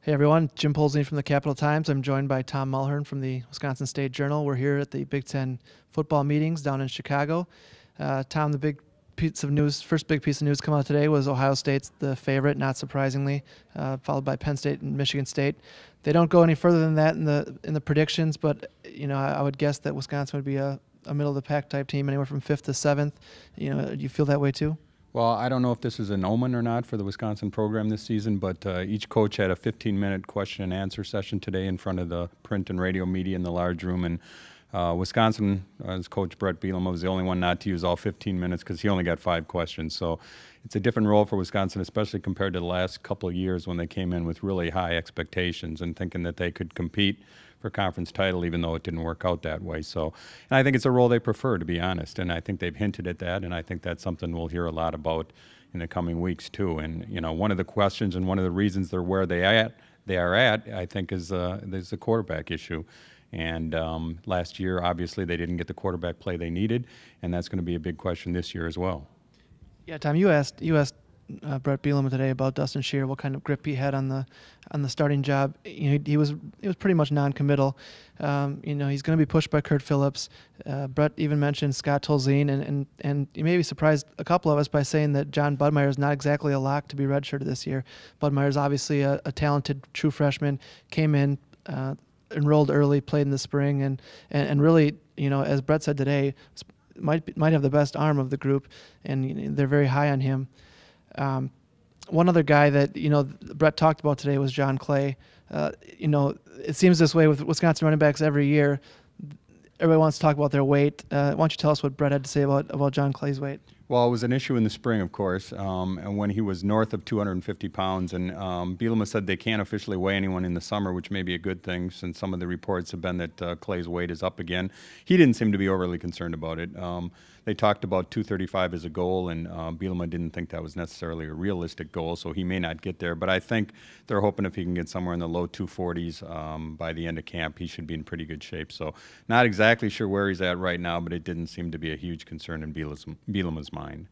Hey everyone, Jim Polzin from the Capital Times. I'm joined by Tom Mulhern from the Wisconsin State Journal. We're here at the Big Ten football meetings down in Chicago. Tom, the big piece of news, first big piece of news come out today was Ohio State's the favorite, not surprisingly, followed by Penn State and Michigan State. They don't go any further than that in the predictions, but I would guess that Wisconsin would be a middle of the pack type team, anywhere from 5th to 7th. Do you feel that way too? Well, I don't know if this is an omen or not for the Wisconsin program this season, but each coach had a 15-minute question and answer session today in front of the print and radio media in the large room. And Wisconsin, as Coach Brett Bielema, was the only one not to use all 15 minutes because he only got 5 questions. So it's a different role for Wisconsin, especially compared to the last couple of years when they came in with really high expectations and thinking that they could compete for conference title, even though it didn't work out that way. So, and I think it's a role they prefer, to be honest, and I think they've hinted at that, and I think that's something we'll hear a lot about in the coming weeks too. And one of the questions and one of the reasons they're where they are at, I think, is the quarterback issue. And last year, obviously, they didn't get the quarterback play they needed, and that's going to be a big question this year as well. Yeah, Tom, you asked Brett Bielema today about Dustin Scheer, what kind of grip he had on the starting job. He was pretty much non-committal. He's going to be pushed by Kurt Phillips. Brett even mentioned Scott Tolzien, and he maybe surprised a couple of us by saying that John Budmeier is not exactly a lock to be redshirted this year. Budmeier is obviously a talented true freshman, came in, enrolled early, played in the spring, and really, as Brett said today, might have the best arm of the group, and they're very high on him. One other guy that Brett talked about today was John Clay. It seems this way with Wisconsin running backs every year. Everybody wants to talk about their weight. Why don't you tell us what Brett had to say about John Clay's weight? Well, it was an issue in the spring, of course, and when he was north of 250 pounds. And Bielema said they can't officially weigh anyone in the summer, which may be a good thing since some of the reports have been that Clay's weight is up again. He didn't seem to be overly concerned about it. They talked about 235 as a goal, and Bielema didn't think that was necessarily a realistic goal, so he may not get there. But I think they're hoping if he can get somewhere in the low 240s by the end of camp, he should be in pretty good shape. So not exactly sure where he's at right now, but it didn't seem to be a huge concern in Bielema's mind.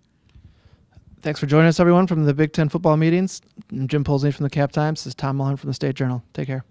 Thanks for joining us, everyone, from the Big Ten football meetings. I'm Jim Polzin from the Cap Times. This is Tom Mulhern from the State Journal. Take care.